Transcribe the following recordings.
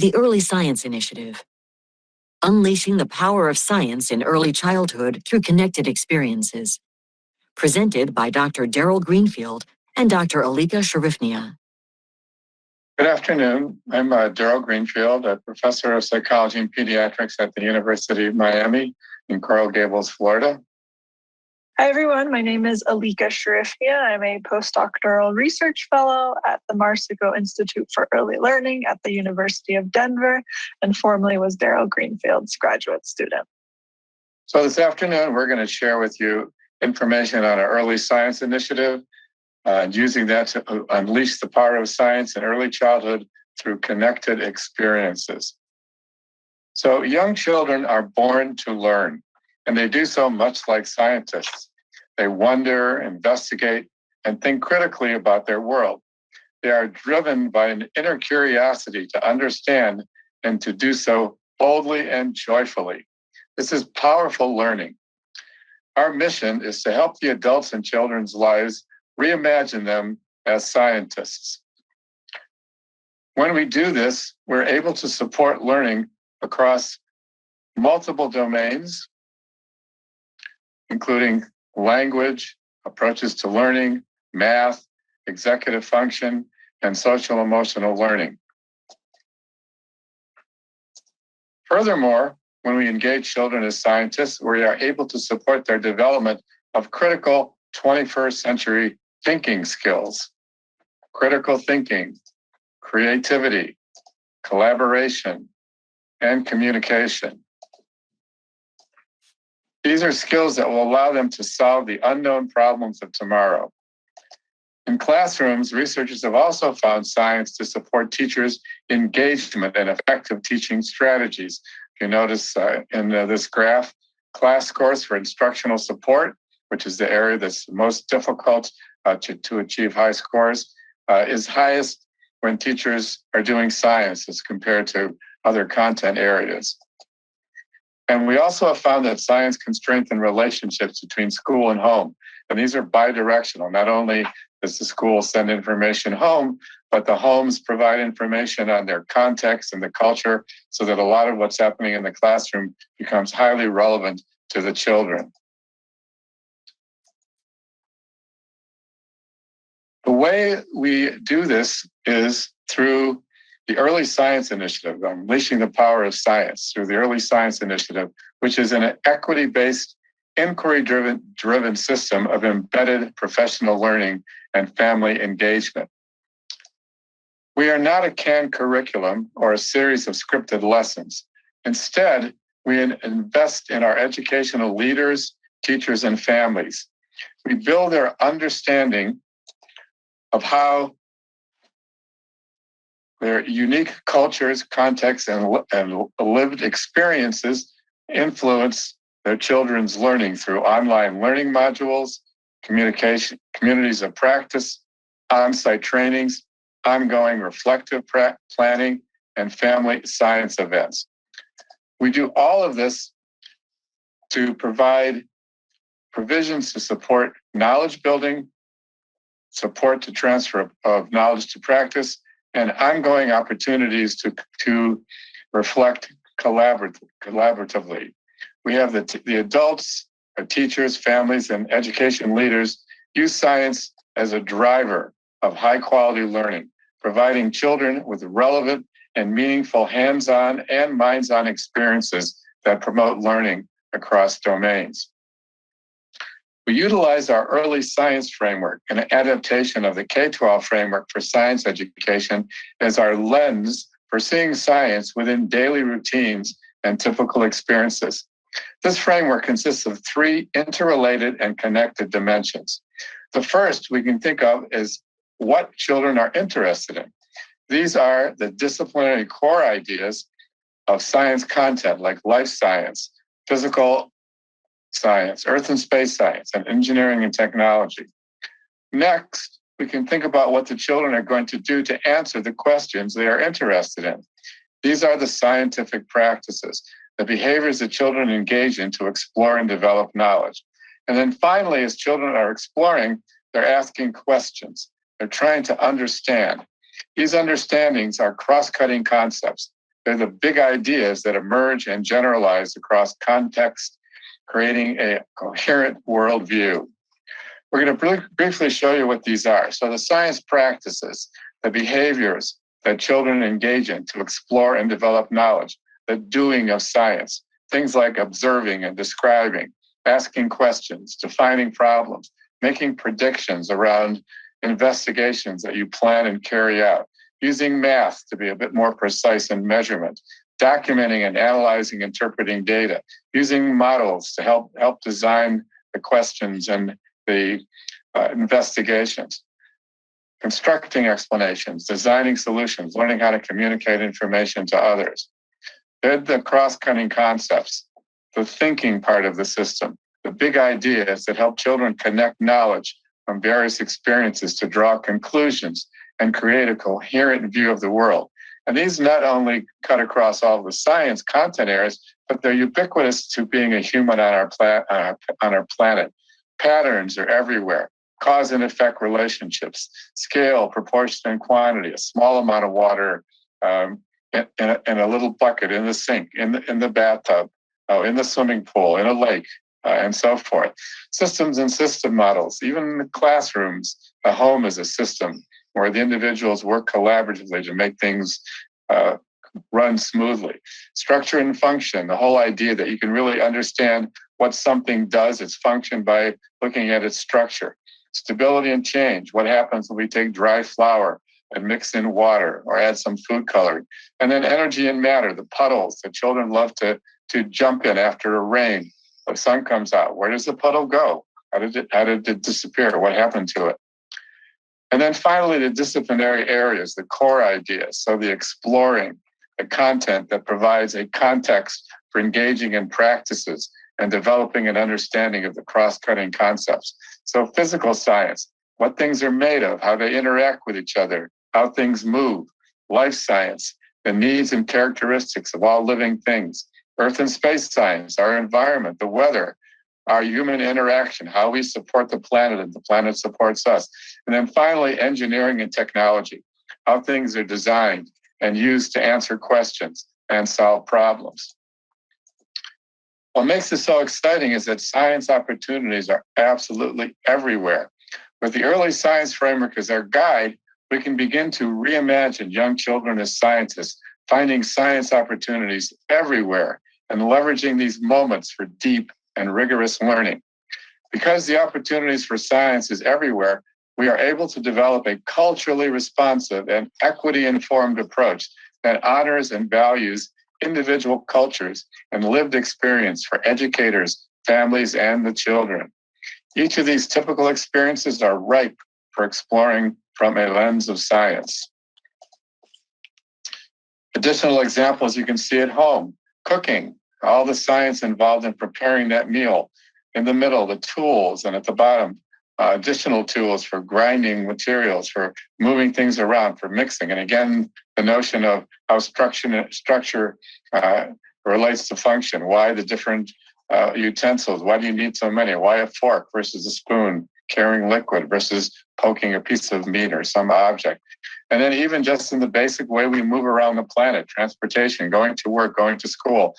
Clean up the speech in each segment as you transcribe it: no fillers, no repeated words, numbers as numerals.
the Early Science Initiative. Unleashing the power of science in early childhood through connected experiences. Presented by Dr. Daryl Greenfield and Dr. Alika Sharifnia. Good afternoon. I'm Daryl Greenfield, a professor of psychology and pediatrics at the University of Miami in Coral Gables, Florida. Hi, everyone. My name is Alika Sharifnia. I'm a postdoctoral research fellow at the Marsico Institute for Early Learning at the University of Denver, and formerly was Daryl Greenfield's graduate student. So this afternoon, we're going to share with you information on our Early Science Initiative, using that to unleash the power of science in early childhood through connected experiences. So young children are born to learn, and they do so much like scientists. They wonder, investigate, and think critically about their world. They are driven by an inner curiosity to understand and to do so boldly and joyfully. This is powerful learning. Our mission is to help the adults in children's lives reimagine them as scientists. When we do this, we're able to support learning across multiple domains, including language, approaches to learning, math, executive function, and social emotional learning. Furthermore, when we engage children as scientists, we are able to support their development of critical 21st century thinking skills, critical thinking, creativity, collaboration, and communication. These are skills that will allow them to solve the unknown problems of tomorrow. In classrooms, researchers have also found science to support teachers' engagement and effective teaching strategies. If you notice in this graph, class scores for instructional support, which is the area that's most difficult to achieve high scores, is highest when teachers are doing science as compared to other content areas. And we also have found that science can strengthen relationships between school and home. And these are bidirectional. Not only does the school send information home, but the homes provide information on their context and the culture so that a lot of what's happening in the classroom becomes highly relevant to the children. The way we do this is through the Early Science Initiative, Unleashing the Power of Science through the Early Science Initiative, which is an equity-based, inquiry-driven system of embedded professional learning and family engagement. We are not a canned curriculum or a series of scripted lessons. Instead, we invest in our educational leaders, teachers, and families. We build their understanding of how their unique cultures, contexts, and lived experiences influence their children's learning through online learning modules, communication, communities of practice, on-site trainings, ongoing reflective planning, and family science events. We do all of this to provide provisions to support knowledge building, support to transfer of knowledge to practice, and ongoing opportunities to reflect collaboratively. We have the adults, our teachers, families, and education leaders use science as a driver of high-quality learning, providing children with relevant and meaningful hands-on and minds-on experiences that promote learning across domains. We utilize our early science framework, an adaptation of the K-12 framework for science education, as our lens for seeing science within daily routines and typical experiences. This framework consists of three interrelated and connected dimensions. The first we can think of is what children are interested in. These are the disciplinary core ideas of science content like life science, physical science, earth and space science, and engineering and technology. Next, we can think about what the children are going to do to answer the questions they are interested in. These are the scientific practices, the behaviors that children engage in to explore and develop knowledge. And then finally, as children are exploring, they're asking questions. They're trying to understand. These understandings are cross-cutting concepts. They're the big ideas that emerge and generalize across context, creating a coherent worldview. We're going to briefly show you what these are. So the science practices, the behaviors that children engage in to explore and develop knowledge, the doing of science, things like observing and describing, asking questions, defining problems, making predictions around investigations that you plan and carry out, using math to be a bit more precise in measurement, documenting and analyzing, interpreting data, using models to help design the questions and the investigations, constructing explanations, designing solutions, learning how to communicate information to others. They're the cross-cutting concepts, the thinking part of the system, the big ideas that help children connect knowledge from various experiences to draw conclusions and create a coherent view of the world. And these not only cut across all the science content areas, but they're ubiquitous to being a human on our planet. Patterns are everywhere. Cause and effect relationships, scale, proportion, and quantity, a small amount of water in a little bucket, in the sink, in the bathtub, in the swimming pool, in a lake, and so forth. Systems and system models, even in the classrooms, a home is a system where the individuals work collaboratively to make things run smoothly. Structure and function, the whole idea that you can really understand what something does, its function, by looking at its structure. Stability and change, what happens when we take dry flour and mix in water or add some food coloring. And then energy and matter, the puddles that children love to jump in after a rain. The sun comes out. Where does the puddle go? How did it disappear? What happened to it? And then finally, the disciplinary areas, the core ideas. So the exploring, the content that provides a context for engaging in practices and developing an understanding of the cross-cutting concepts. So physical science, what things are made of, how they interact with each other, how things move. Life science, the needs and characteristics of all living things. Earth and space science, our environment, the weather, our human interaction, how we support the planet and the planet supports us. And then finally, engineering and technology, how things are designed and used to answer questions and solve problems. What makes this so exciting is that science opportunities are absolutely everywhere. With the early science framework as our guide, we can begin to reimagine young children as scientists, finding science opportunities everywhere and leveraging these moments for deep and rigorous learning. Because the opportunities for science is everywhere, we are able to develop a culturally responsive and equity-informed approach that honors and values individual cultures and lived experience for educators, families, and the children. Each of these typical experiences are ripe for exploring from a lens of science. Additional examples you can see at home: cooking, all the science involved in preparing that meal. In the middle, the tools, and at the bottom, additional tools for grinding materials, for moving things around, for mixing. And again, the notion of how structure relates to function. Why the different utensils? Why do you need so many? Why a fork versus a spoon carrying liquid versus poking a piece of meat or some object? And then even just in the basic way we move around the planet, transportation, going to work, going to school,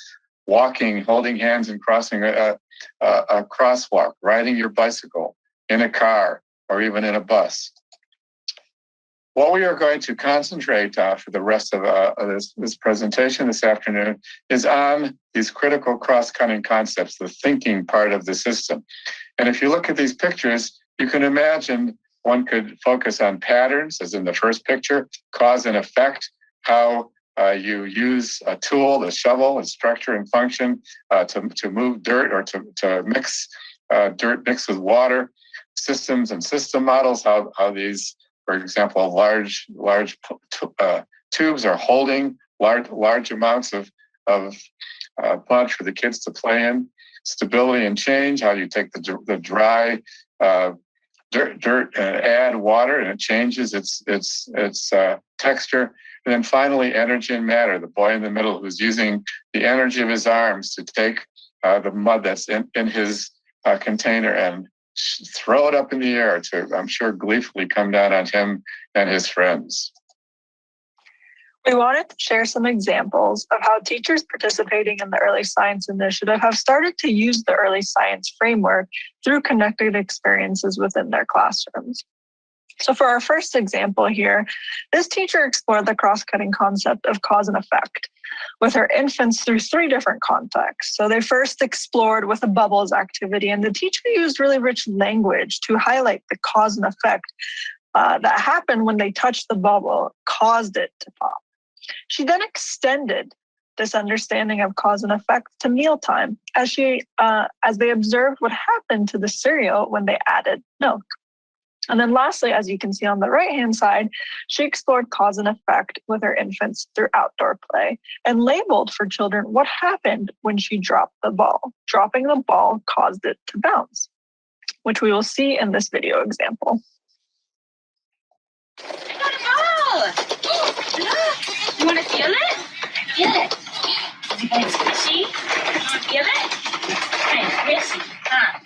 walking, holding hands and crossing a crosswalk, riding your bicycle, in a car, or even in a bus. What we are going to concentrate for the rest of this presentation this afternoon is on these critical cross-cutting concepts, the thinking part of the system. And if you look at these pictures, you can imagine one could focus on patterns, as in the first picture, cause and effect, how you use a tool, the shovel, and structure and function to move dirt or to mix dirt mixed with water. Systems and system models, how these, for example, large tubes are holding large amounts of mud for the kids to play in. Stability and change, how you take the dry dirt and add water and it changes its texture. And then finally, energy and matter, the boy in the middle who's using the energy of his arms to take the mud that's in his container and throw it up in the air to, I'm sure, gleefully come down on him and his friends. We wanted to share some examples of how teachers participating in the Early Science Initiative have started to use the Early Science framework through connected experiences within their classrooms. So for our first example here, this teacher explored the cross-cutting concept of cause and effect with her infants through 3 different contexts. So they first explored with a bubbles activity, and the teacher used really rich language to highlight the cause and effect that happened when they touched the bubble, caused it to pop. She then extended this understanding of cause and effect to mealtime as they observed what happened to the cereal when they added milk. And then lastly, as you can see on the right-hand side, she explored cause and effect with her infants through outdoor play and labeled for children what happened when she dropped the ball. Dropping the ball caused it to bounce, which we will see in this video example. You want to feel it? Feel it. Is it kind of squishy? You want to feel it? Kind of squishy, huh?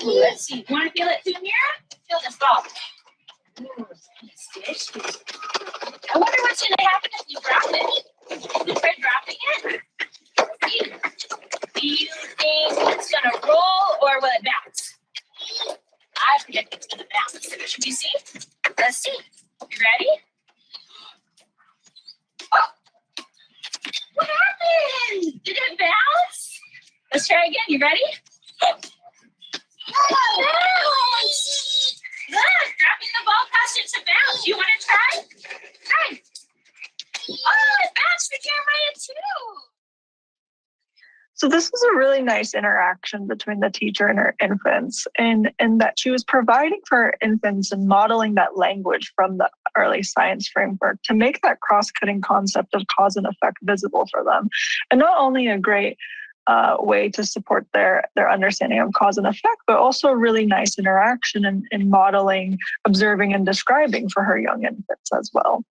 Ooh, let's see. You want to feel it too, Mira? Feel this ball. Ooh, it's kind of squishy. I wonder what's going to happen if you drop it. You try dropping it? Do you think it's going to roll or will it bounce? I predict it's going to bounce. Should we see? Let's see. You ready? Oh! What happened? Did it bounce? Let's try again. You ready? Bounce! Good. Dropping the ball caused it to bounce. You want to try? Try. Oh, it bounced for Jeremiah too. So this was a really nice interaction between the teacher and her infants, and that she was providing for her infants and modeling that language from the Early Science framework to make that cross-cutting concept of cause and effect visible for them. And not only a great way to support their understanding of cause and effect, but also a really nice interaction in modeling, observing, and describing for her young infants as well.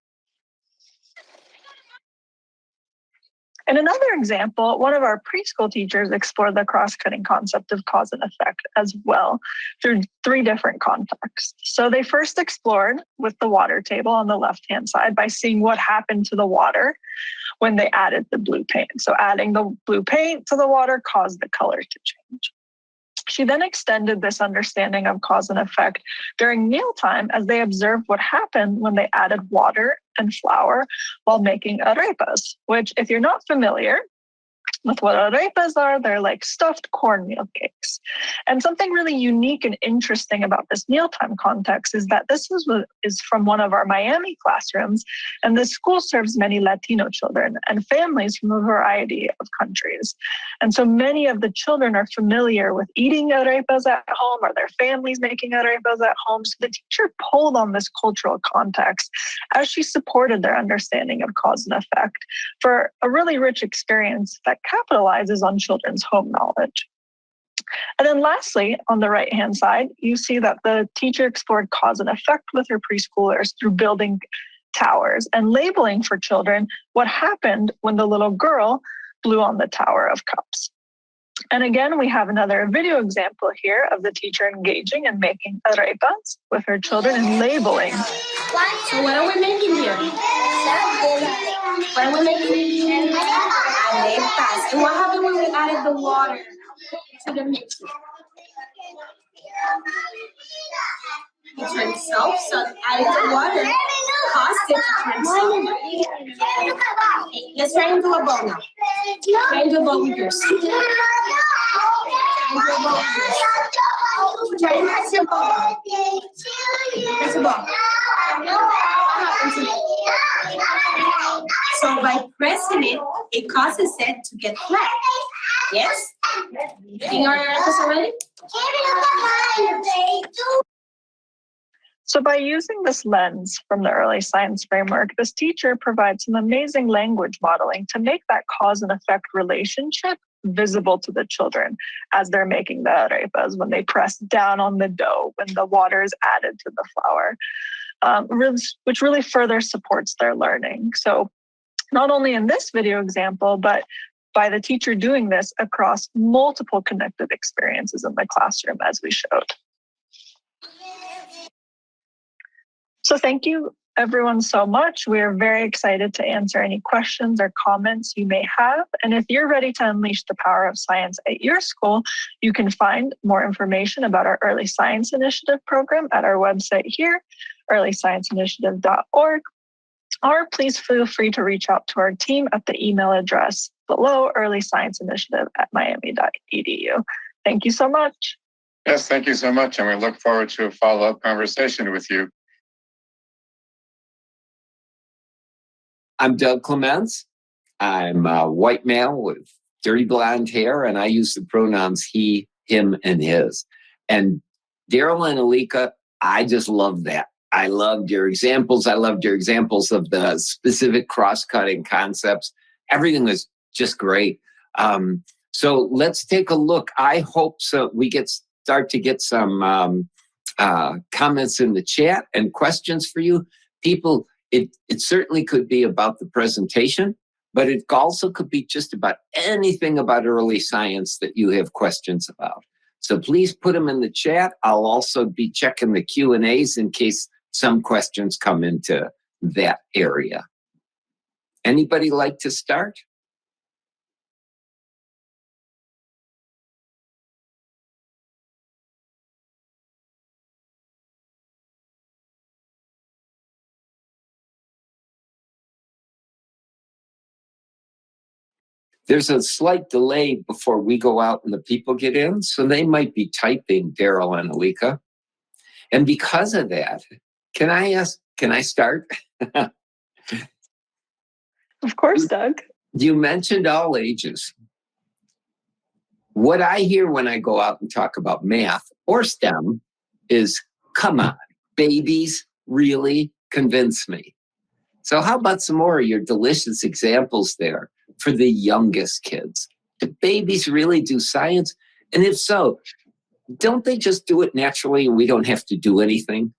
In another example, one of our preschool teachers explored the cross-cutting concept of cause and effect as well through 3 different contexts. So they first explored with the water table on the left-hand side by seeing what happened to the water when they added the blue paint. So adding the blue paint to the water caused the color to change. She then extended this understanding of cause and effect during mealtime as they observed what happened when they added water and flour while making arepas, which, if you're not familiar with what arepas are, they're like stuffed cornmeal cakes. And something really unique and interesting about this mealtime context is that this is from one of our Miami classrooms, and the school serves many Latino children and families from a variety of countries. And so many of the children are familiar with eating arepas at home or their families making arepas at home. So the teacher pulled on this cultural context as she supported their understanding of cause and effect for a really rich experience that capitalizes on children's home knowledge. And then lastly, on the right-hand side, you see that the teacher explored cause and effect with her preschoolers through building towers and labeling for children what happened when the little girl blew on the tower of cups. And again, we have another video example here of the teacher engaging and making arepas with her children and labeling. So what are we making here? What are we making? Arepas. And what happened when we added the water to the mix? It turned soft, so adding the water caused it to turn soft. Let's try into a bowl now. Try into a bowl with yours. Try into a bowl with yours. Try to press your bowl. Press the ball. What happens to it? So by pressing it, it causes it to get flat. Yes? You think our arepas are ready? So by using this lens from the Early Science framework, this teacher provides some amazing language modeling to make that cause and effect relationship visible to the children as they're making the arepas, when they press down on the dough, when the water is added to the flour, which really further supports their learning. So not only in this video example, but by the teacher doing this across multiple connected experiences in the classroom, as we showed. So thank you everyone so much. We are very excited to answer any questions or comments you may have. And if you're ready to unleash the power of science at your school, you can find more information about our Early Science Initiative program at our website here, earlyscienceinitiative.org. Or please feel free to reach out to our team at the email address below, earlyscienceinitiative@miami.edu. Thank you so much. Yes, thank you so much. And we look forward to a follow-up conversation with you. I'm Doug Clements. I'm a white male with dirty blonde hair, and I use the pronouns he, him, and his. And Daryl and Alika, I just love that. I loved your examples. I loved your examples of the specific cross-cutting concepts. Everything was just great. So let's take a look. I hope so we start to get some comments in the chat and questions for you. People, it certainly could be about the presentation, but it also could be just about anything about early science that you have questions about. So please put them in the chat. I'll also be checking the Q&As in case some questions come into that area. Anybody like to start? There's a slight delay before we go out and the people get in, so they might be typing, Daryl and Alika. And because of that, can I start? Of course, Doug. You mentioned all ages. What I hear when I go out and talk about math or STEM is, come on, babies really convince me. So how about some more of your delicious examples there for the youngest kids? Do babies really do science? And if so, don't they just do it naturally and we don't have to do anything?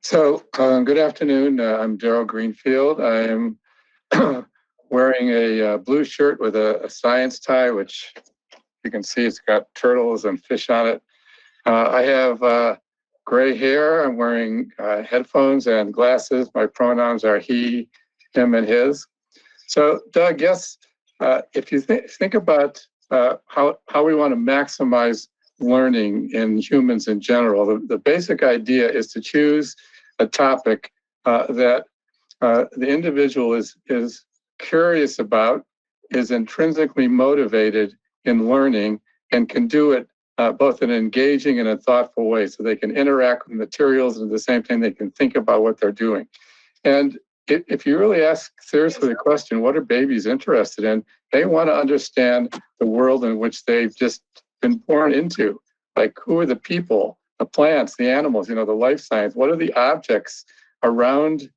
So, good afternoon. I'm Daryl Greenfield. I am wearing a blue shirt with a science tie, which you can see it's got turtles and fish on it. I have gray hair. I'm wearing headphones and glasses. My pronouns are he, him, and his. So, Doug, yes, if you think about how we want to maximize learning in humans in general, the basic idea is to choose a topic that the individual is curious about, is intrinsically motivated in learning, and can do it both in an engaging and a thoughtful way, so they can interact with materials and at the same time they can think about what they're doing. And if you really ask seriously the question, what are babies interested in? They want to understand the world in which they've just been born into. Like, who are the people, the plants, the animals, the life science? What are the objects around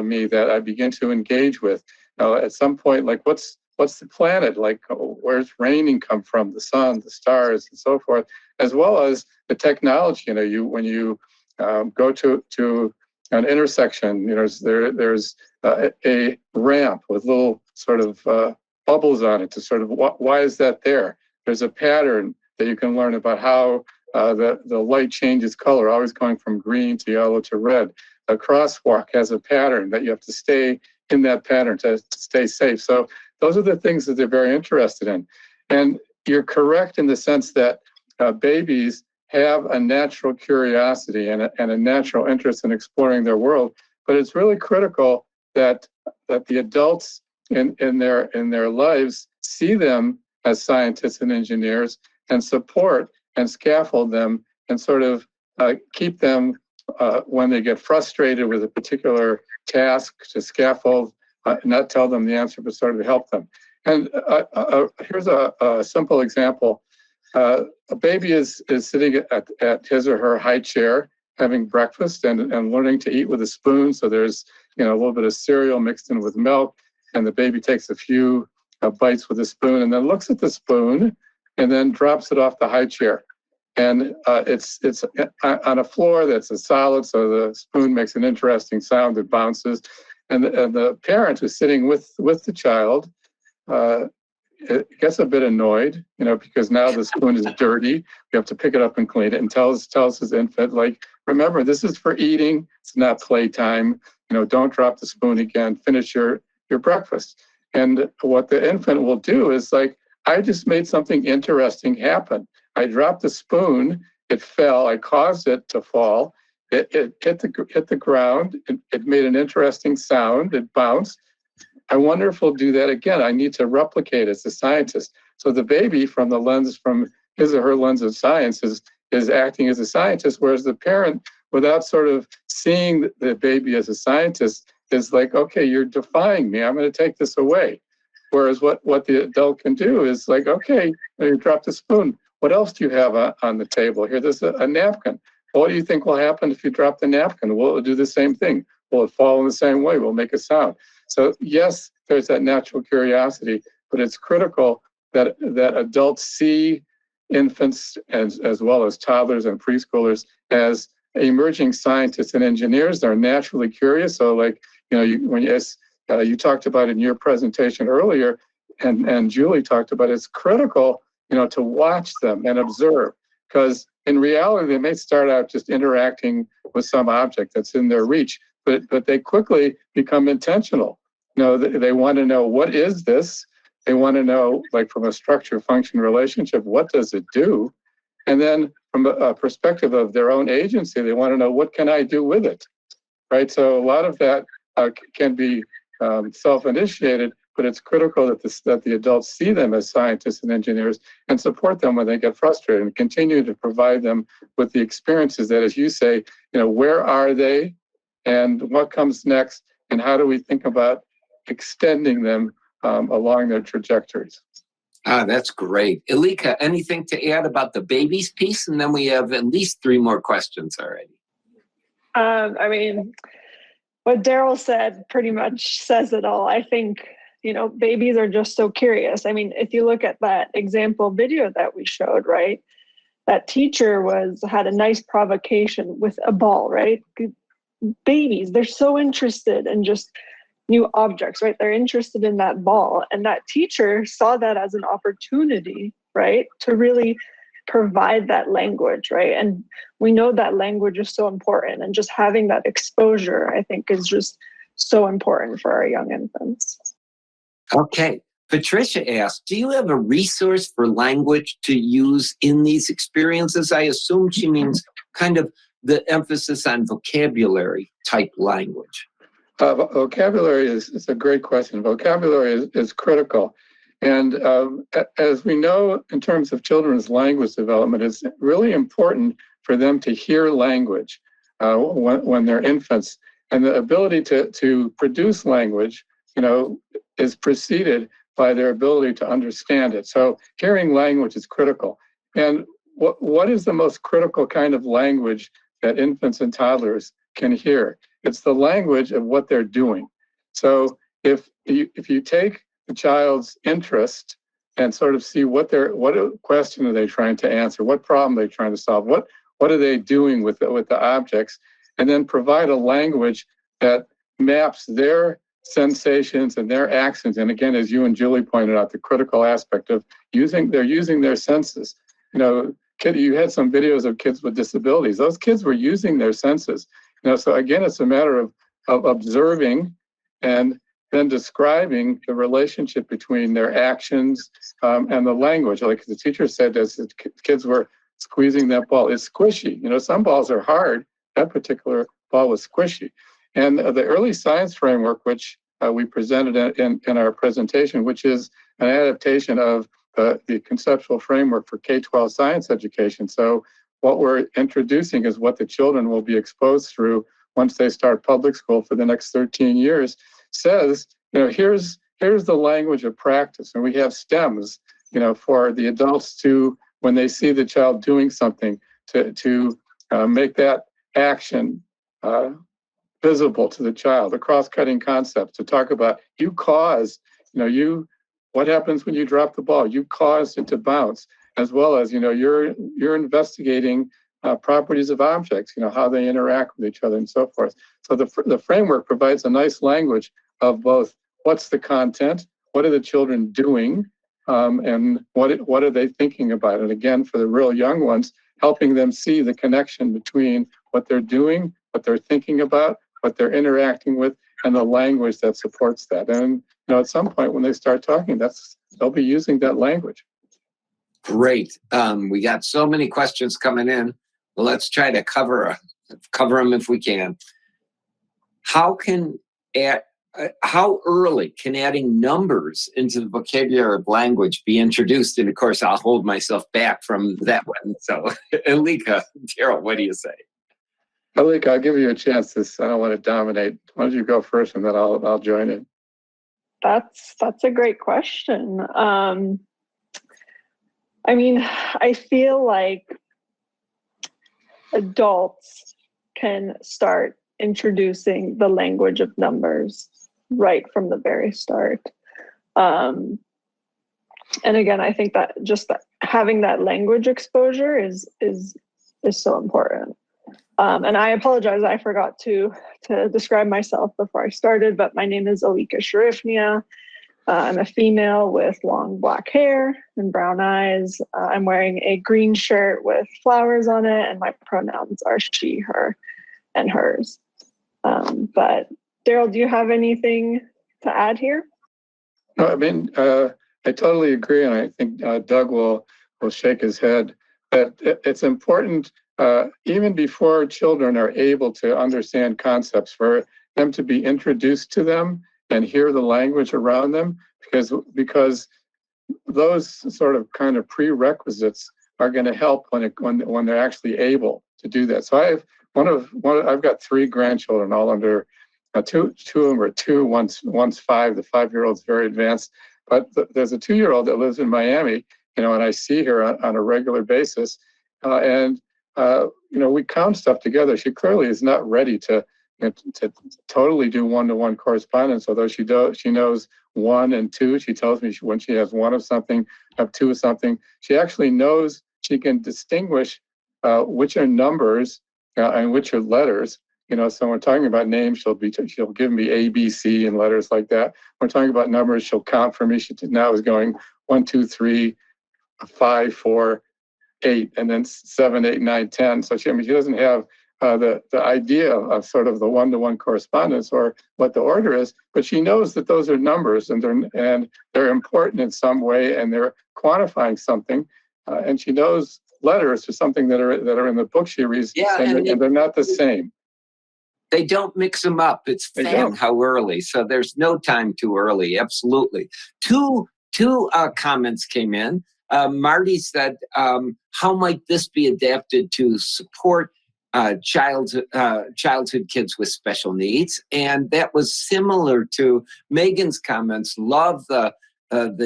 me that I begin to engage with? At some point, like, what's the planet? Like, where's raining come from? The sun, the stars, and so forth, as well as the technology. When you go to an intersection, there's a ramp with little sort of bubbles on it to sort of, why is that there? There's a pattern that you can learn about how the light changes color, always going from green to yellow to red. A crosswalk has a pattern that you have to stay in that pattern to stay safe. So those are the things that they're very interested in. And you're correct in the sense that babies have a natural curiosity and a natural interest in exploring their world. But it's really critical that the adults in their lives see them as scientists and engineers and support and scaffold them and sort of keep them when they get frustrated with a particular task, to scaffold, not tell them the answer, but sort of help them. And here's a simple example. A baby is sitting at his or her high chair having breakfast and learning to eat with a spoon. So there's a little bit of cereal mixed in with milk, and the baby takes a few bites with a spoon and then looks at the spoon and then drops it off the high chair. And it's on a floor that's a solid, so the spoon makes an interesting sound that bounces. And the parent who's sitting with the child gets a bit annoyed, because now the spoon is dirty. You have to pick it up and clean it, and tells his infant, like, remember, this is for eating. It's not playtime. Don't drop the spoon again. Finish your breakfast. And what the infant will do is like, I just made something interesting happen. I dropped the spoon. It fell. I caused it to fall. It hit the ground. It made an interesting sound. It bounced. I wonder if we'll do that again. I need to replicate as a scientist. So the baby, from his or her lens of science, is acting as a scientist, whereas the parent, without sort of seeing the baby as a scientist, is like, okay, you're defying me. I'm going to take this away. Whereas what the adult can do is like, okay, you dropped the spoon. What else do you have on the table? Here, there's a napkin. Well, what do you think will happen if you drop the napkin? Well, it'll do the same thing. Will it fall in the same way? Will it make a sound? So yes, there's that natural curiosity, but it's critical that adults see infants as well as toddlers and preschoolers as emerging scientists and engineers. They're naturally curious. So like, you talked about in your presentation earlier, and Julie talked about, it's critical, to watch them and observe, because in reality, they may start out just interacting with some object that's in their reach, but they quickly become intentional. They want to know, what is this? They want to know, like from a structure-function relationship, what does it do? And then from a perspective of their own agency, they want to know, what can I do with it? Right? So a lot of that can be self-initiated, but it's critical that the adults see them as scientists and engineers and support them when they get frustrated, and continue to provide them with the experiences that, as you say, where are they and what comes next, and how do we think about extending them along their trajectories. That's great. Alika, anything to add about the babies piece? And then we have at least 3 more questions already. I mean, what Daryl said pretty much says it all. I think, babies are just so curious. I mean, if you look at that example video that we showed, right? That teacher had a nice provocation with a ball, right? Babies, they're so interested in just new objects, right? They're interested in that ball. And that teacher saw that as an opportunity, right? To really provide that language, right? And we know that language is so important, and just having that exposure, I think, is just so important for our young infants. Okay. Patricia asked, do you have a resource for language to use in these experiences? I assume she means kind of the emphasis on vocabulary type language. Vocabulary is a great question. Vocabulary is critical. And as we know, in terms of children's language development, it's really important for them to hear language when they're infants. And the ability to produce language, is preceded by their ability to understand it. So hearing language is critical. And what is the most critical kind of language that infants and toddlers can hear? It's the language of what they're doing. So if you take the child's interest and sort of see what question are they trying to answer, what problem are they trying to solve, what are they doing with the objects, and then provide a language that maps their sensations and their actions. And again, as you and Julie pointed out, the critical aspect of using their senses. You had some videos of kids with disabilities. Those kids were using their senses. So again, it's a matter of observing and then describing the relationship between their actions and the language. Like the teacher said, as the kids were squeezing that ball, it's squishy. Some balls are hard. That particular ball was squishy. And the early science framework, which we presented in our presentation, which is an adaptation of the conceptual framework for K-12 science education. So what we're introducing is what the children will be exposed through once they start public school for the next 13 years, says, here's the language of practice. And we have stems, for the adults to, when they see the child doing something, to make that action visible to the child, the cross-cutting concepts, to talk about you caused, what happens when you drop the ball? You caused it to bounce, as well as, you're investigating properties of objects, how they interact with each other and so forth. So the framework provides a nice language of both what's the content, what are the children doing, and what are they thinking about? And again, for the real young ones, helping them see the connection between what they're doing, what they're thinking about, what they're interacting with, and the language that supports that. And at some point when they start talking, they'll be using that language. Great. We got so many questions coming in. Well, let's try to cover them if we can. How early can adding numbers into the vocabulary of language be introduced? And of course, I'll hold myself back from that one. So, Alika, Daryl, what do you say? Alika, I'll give you a chance. I don't want to dominate. Why don't you go first, and then I'll join in. That's a great question. I mean, I feel like adults can start introducing the language of numbers right from the very start. And again, I think that just having that language exposure is so important. And I apologize, I forgot to describe myself before I started, but my name is Alika Sharifnia. I'm a female with long black hair and brown eyes. I'm wearing a green shirt with flowers on it, and my pronouns are she, her, and hers. But Daryl, do you have anything to add here? No, I mean, I totally agree, and I think Doug will shake his head. That it's important, even before children are able to understand concepts, for them to be introduced to them and hear the language around them, because those sort of kind of prerequisites are going to help when they're actually able to do that. So I've got 3 grandchildren, all under two of them are 2, one's 5. The 5-year-old's very advanced, but there's a 2-year-old that lives in Miami, and I see her on a regular basis, and we count stuff together. She clearly is not ready to totally do one-to-one correspondence, although she knows 1 and 2. She tells me when she has 1 of something, have 2 of something. She actually knows, she can distinguish which are numbers and which are letters. So when we're talking about names, she'll give me A, B, C and letters like that. When we're talking about numbers, she'll count for me. She now is going 1, 2, 3, 5, 4, 8, and then 7, 8, 9, 10. So she doesn't have the idea of sort of the one-to-one correspondence or what the order is, but she knows that those are numbers and they're important in some way, and they're quantifying something. And she knows letters are something that are in the book she reads, and they're not the same. They don't mix them up. It's found how early. So there's no time too early. Absolutely. Two comments came in. Marty said, how might this be adapted to support childhood kids with special needs? And that was similar to Megan's comments. Love the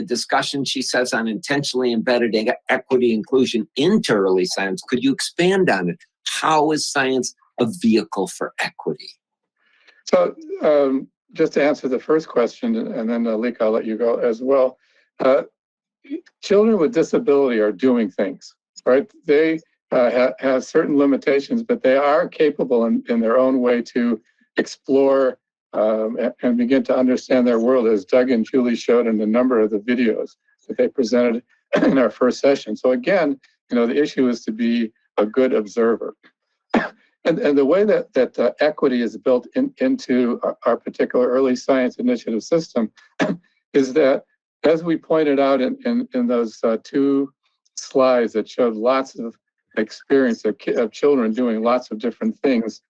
discussion she says on intentionally embedded equity inclusion into early science. Could you expand on it? How is science a vehicle for equity? So just to answer the first question, and then Alika, I'll let you go as well. Children with disability are doing things, right? They have certain limitations, but they are capable in their own way to explore and begin to understand their world, as Doug and Julie showed in a number of the videos that they presented in our first session. So again, the issue is to be a good observer. And the way that equity is built into our particular early science initiative system is that, as we pointed out in those 2 slides that showed lots of experience of children doing lots of different things,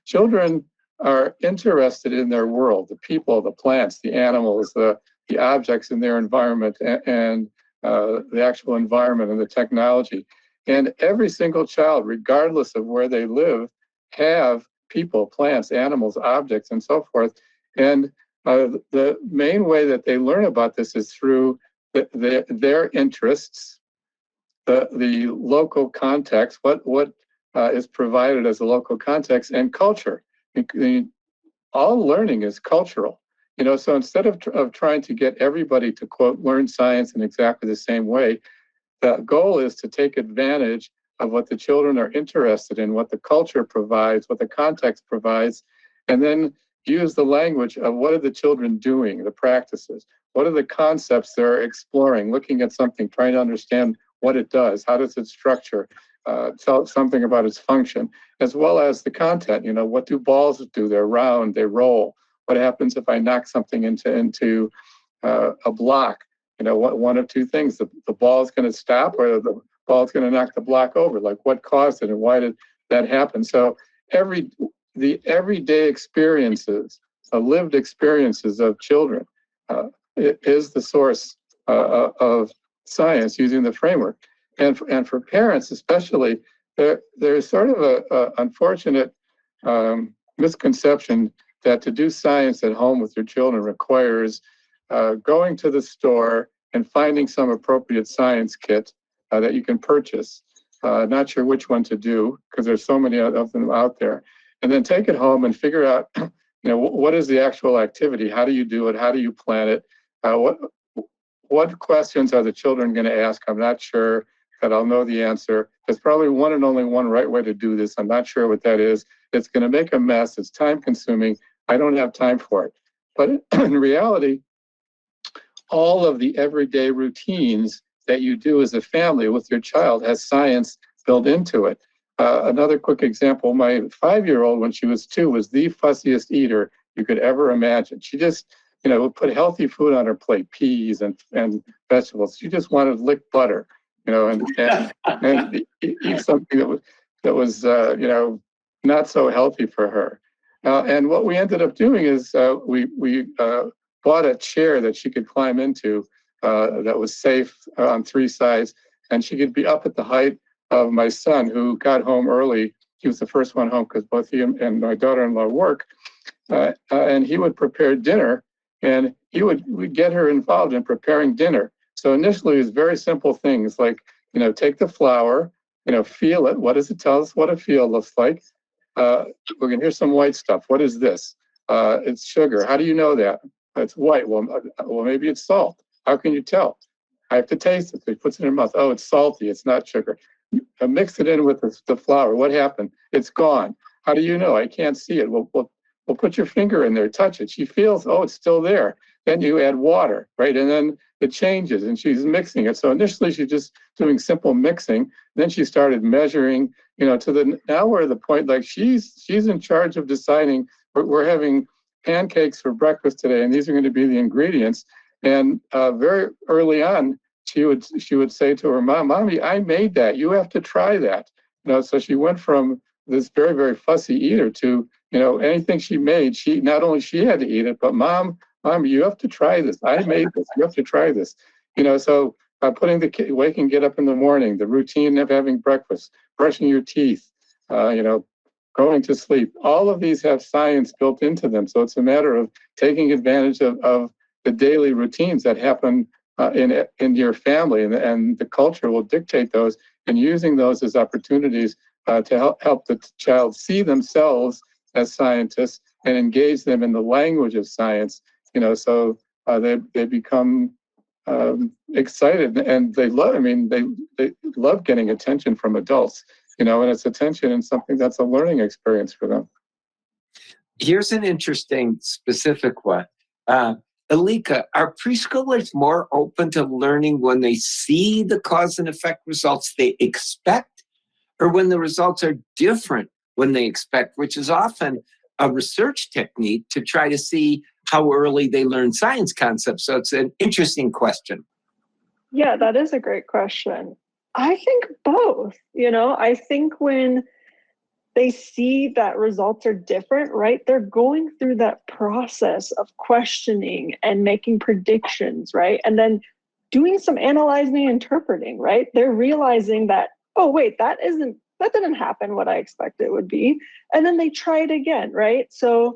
children are interested in their world, the people, the plants, the animals, the objects in their environment, and the actual environment and the technology. And every single child, regardless of where they live, have people, plants, animals, objects, and so forth. And the main way that they learn about this is through their interests, the local context, what is provided as a local context, and culture. All learning is cultural. So instead of trying to get everybody to, quote, learn science in exactly the same way, the goal is to take advantage of what the children are interested in, what the culture provides, what the context provides, and then use the language of what are the children doing, the practices, what are the concepts they're exploring, looking at something, trying to understand what it does, how does it structure, tell something about its function, as well as the content. What do balls do? They're round, they roll. What happens if I knock something into a block? One of two things: the ball is going to stop, or the ball is going to knock the block over. Like, what caused it, and why did that happen? So the everyday experiences, lived experiences of children, is the source of science using the framework. And for parents especially, there's sort of a unfortunate misconception that to do science at home with your children requires going to the store and finding some appropriate science kit that you can purchase. Not sure which one to do, because there's so many of them out there. And then take it home and figure out, what is the actual activity? How do you do it? How do you plan it? What questions are the children going to ask? I'm not sure that I'll know the answer. There's probably one and only one right way to do this. I'm not sure what that is. It's going to make a mess. It's time consuming. I don't have time for it. But in reality, all of the everyday routines that you do as a family with your child has science built into it. Another quick example, my 5-year-old, when she was 2, was the fussiest eater you could ever imagine. She just, would put healthy food on her plate, peas and vegetables. She just wanted to lick butter, and eat something that was not so healthy for her. And what we ended up doing is we bought a chair that she could climb into that was safe on 3 sides, and she could be up at the height of my son, who got home early. He was the first one home because both he and my daughter-in-law work, and he would prepare dinner, and we'd get her involved in preparing dinner. So initially, it was very simple things like, take the flour, feel it. What does it tell us what a feel looks like? We're going to hear some white stuff. What is this? It's sugar. How do you know that? It's white. Well, maybe it's salt. How can you tell? I have to taste it. So he puts it in her mouth. Oh, it's salty. It's not sugar. Mix it in with the flour. What happened? It's gone. How do you know? I can't see it. Well, put your finger in there, touch it. She feels, oh, it's still there. Then you add water, right? And then it changes, and she's mixing it. So initially, she's just doing simple mixing. Then she started measuring, now we're at the point, like she's in charge of deciding, we're having pancakes for breakfast today, and these are going to be the ingredients. And very early on, she would say to her mom, "Mommy, I made that. You have to try that." So she went from this very, very fussy eater to, anything she made, not only she had to eat it, but Mom, you have to try this. I made this. You have to try this. So putting the kid, get up in the morning, the routine of having breakfast, brushing your teeth, going to sleep. All of these have science built into them. So it's a matter of taking advantage of the daily routines that happen in your family, and the culture will dictate those, and using those as opportunities to help the child see themselves as scientists and engage them in the language of science. So they become excited, and they love. They love getting attention from adults. And it's attention and something that's a learning experience for them. Here's an interesting specific one. Alika, are preschoolers more open to learning when they see the cause and effect results they expect, or when the results are different when they expect, which is often a research technique to try to see how early they learn science concepts? So it's an interesting question. Yeah, that is a great question. I think both. I think when they see that results are different, right? They're going through that process of questioning and making predictions, right? And then doing some analyzing and interpreting, right? They're realizing that, oh, wait, that didn't happen what I expected it would be. And then they try it again, right? So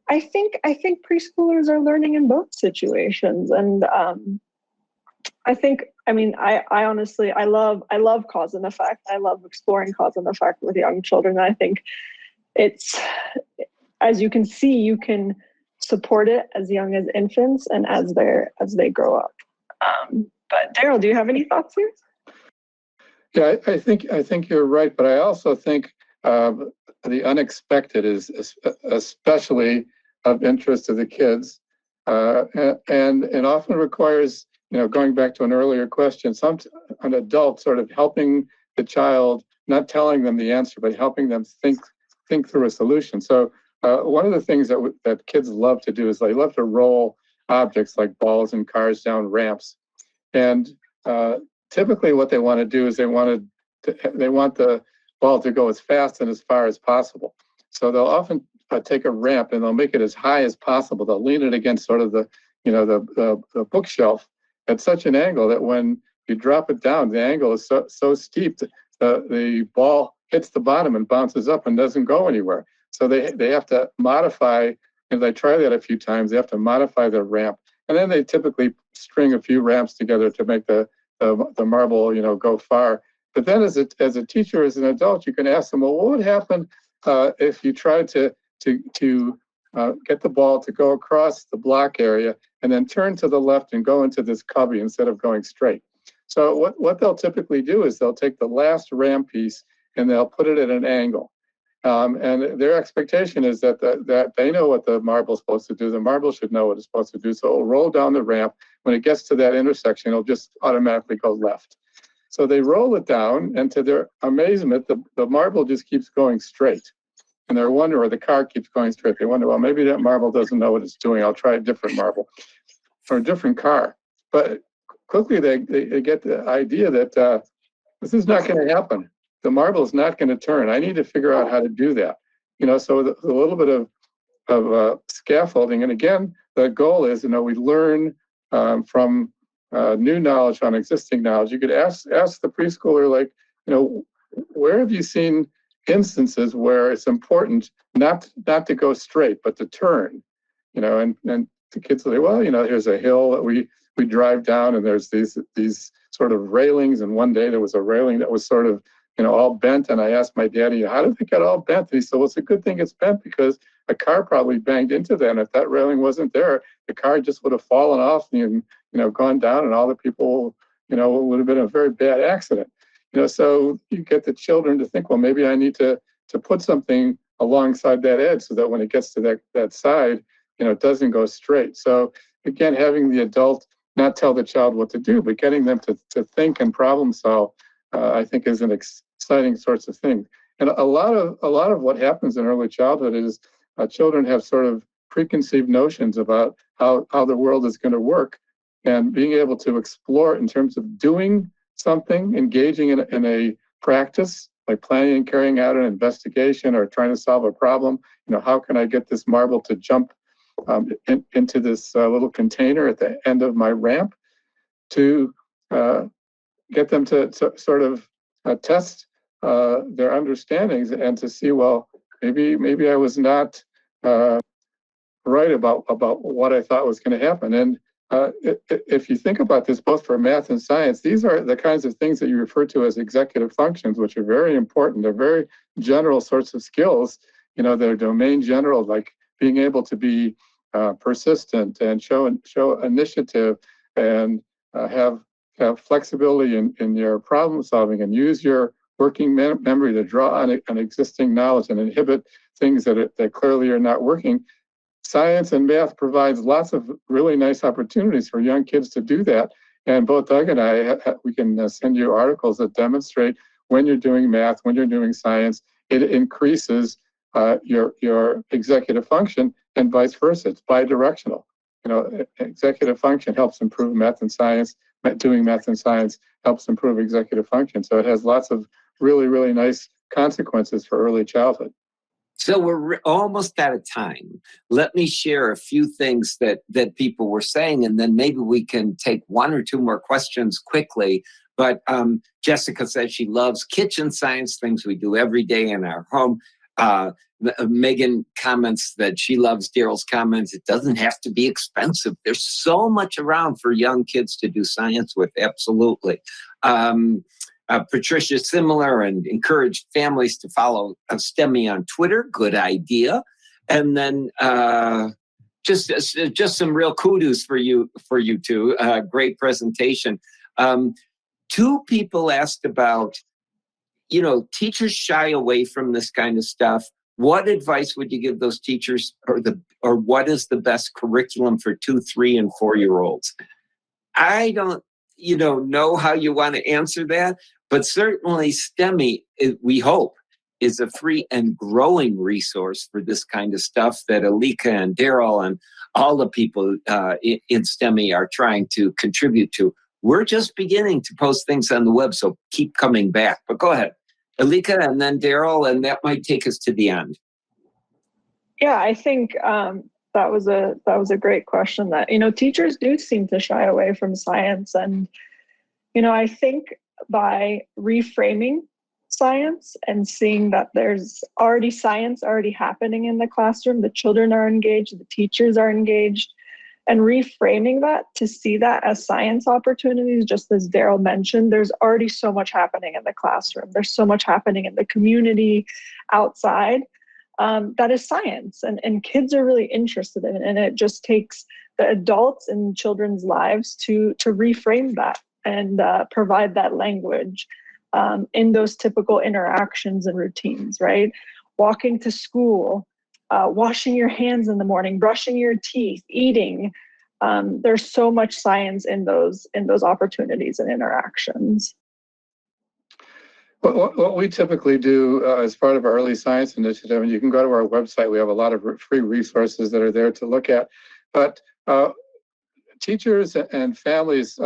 I think preschoolers are learning in both situations. And I honestly, I love cause and effect. I love exploring cause and effect with young children. I think it's, as you can see, you can support it as young as infants and as they grow up. But Daryl, do you have any thoughts here? Yeah, I think you're right, but I also think the unexpected is especially of interest to the kids, and it often requires, going back to an earlier question, an adult sort of helping the child not telling them the answer, but helping them think through a solution. So one of the things that kids love to do is they love to roll objects like balls and cars down ramps. And typically what they want to do is they want the ball to go as fast and as far as possible. So they'll often take a ramp and they'll make it as high as possible. They'll lean it against sort of the bookshelf at such an angle that when you drop it down, the angle is so steep that the ball hits the bottom and bounces up and doesn't go anywhere. So they have to modify, and they try that a few times, they have to modify the ramp. And then they typically string a few ramps together to make the marble, go far. But then as a teacher, as an adult, you can ask them, well, what would happen if you tried to get the ball to go across the block area and then turn to the left and go into this cubby instead of going straight? So what they'll typically do is they'll take the last ramp piece and they'll put it at an angle. And their expectation is that they know what the marble's supposed to do. The marble should know what it's supposed to do. So it'll roll down the ramp. When it gets to that intersection, it'll just automatically go left. So they roll it down, and to their amazement, the marble just keeps going straight. And they're wondering, or the car keeps going straight. They wonder, well, maybe that marble doesn't know what it's doing. I'll try a different marble or a different car. But quickly they get the idea that this is not going to happen. The marble is not going to turn. I need to figure out how to do that. So a little bit of scaffolding. And again, the goal is, we learn from new knowledge on existing knowledge. You could ask the preschooler, like, where have you seen instances where it's important not to go straight, but to turn? And the kids will say, well, here's a hill that we drive down, and there's these sort of railings. And one day there was a railing that was sort of all bent. And I asked my daddy, how did it get all bent? And he said, well, it's a good thing it's bent because a car probably banged into that. And if that railing wasn't there, the car just would have fallen off and, gone down, and all the people, would have been a very bad accident. So you get the children to think, well, maybe I need to put something alongside that edge so that when it gets to that side, it doesn't go straight. So again, having the adult not tell the child what to do, but getting them to think and problem solve, I think is an exciting sorts of thing. And a lot of what happens in early childhood is children have sort of preconceived notions about how the world is going to work, and being able to explore in terms of doing something, engaging in a practice, like planning and carrying out an investigation or trying to solve a problem. How can I get this marble to jump into this little container at the end of my ramp, to get them to sort of test their understandings and to see, well, maybe I was not right about what I thought was going to happen. And if you think about this, both for math and science, these are the kinds of things that you refer to as executive functions, which are very important. They're very general sorts of skills. They're domain general, like being able to be persistent and show initiative and have flexibility in your problem solving, and use your working memory to draw on an existing knowledge and inhibit things that clearly are not working. Science and math provides lots of really nice opportunities for young kids to do that. And both Doug and I, we can send you articles that demonstrate when you're doing math, when you're doing science, it increases your executive function, and vice versa. It's bidirectional. Executive function helps improve math and science. Doing math and science helps improve executive function. So it has lots of really, really nice consequences for early childhood. So we're almost out of time. Let me share a few things that people were saying, and then maybe we can take one or two more questions quickly. But Jessica says she loves kitchen science, things we do every day in our home. Megan comments that she loves Daryl's comments. It doesn't have to be expensive. There's so much around for young kids to do science with. Absolutely. Patricia, similar, and encouraged families to follow STEMI on Twitter. Good idea. And then just some real kudos for you two. Great presentation. Two people asked about, teachers shy away from this kind of stuff. What advice would you give those teachers, or what is the best curriculum for 2, 3, and 4-year-olds? I don't, know how you want to answer that. But certainly STEMI, we hope, is a free and growing resource for this kind of stuff that Alika and Daryl and all the people in STEMI are trying to contribute to. We're just beginning to post things on the web, so keep coming back. But go ahead, Alika, and then Daryl, and that might take us to the end. Yeah, I think that was a great question. That teachers do seem to shy away from science, and I think by reframing science and seeing that there's already science already happening in the classroom, the children are engaged, the teachers are engaged, and reframing that to see that as science opportunities, just as Daryl mentioned, there's already so much happening in the classroom. There's so much happening in the community, outside, that is science, and kids are really interested in it. And it just takes the adults in children's lives to reframe that and provide that language in those typical interactions and routines, right? Walking to school, washing your hands in the morning, brushing your teeth, eating. There's so much science in those opportunities and interactions. What we typically do as part of our early science initiative, and you can go to our website, we have a lot of free resources that are there to look at, but teachers and families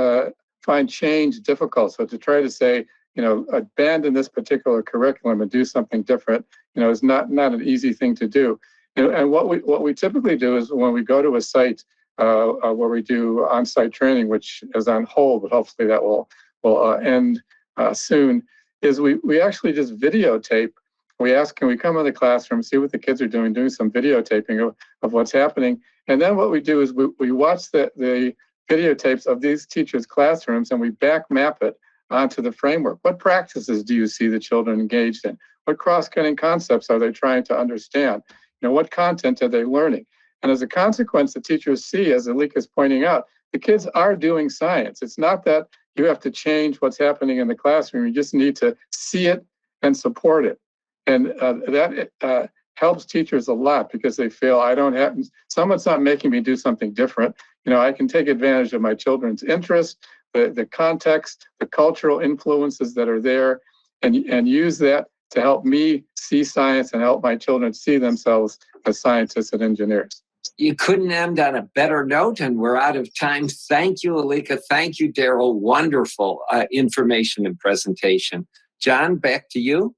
find change difficult. So to try to say, abandon this particular curriculum and do something different, is not an easy thing to do. And what we typically do is when we go to a site where we do on-site training, which is on hold, but hopefully that will end soon, is we actually just videotape. We ask, can we come in the classroom, see what the kids are doing some videotaping of what's happening. And then what we do is we watch the videotapes of these teachers' classrooms and we back map it onto the framework. What practices do you see the children engaged in? What cross-cutting concepts are they trying to understand? What content are they learning? And as a consequence, the teachers see, as Alika is pointing out, the kids are doing science. It's not that you have to change what's happening in the classroom. You just need to see it and support it. And that helps teachers a lot because they feel someone's not making me do something different. I can take advantage of my children's interests, the context, the cultural influences that are there, and use that to help me see science and help my children see themselves as scientists and engineers. You couldn't end on a better note, and we're out of time. Thank you, Alika. Thank you, Daryl. Wonderful information and presentation. John, back to you.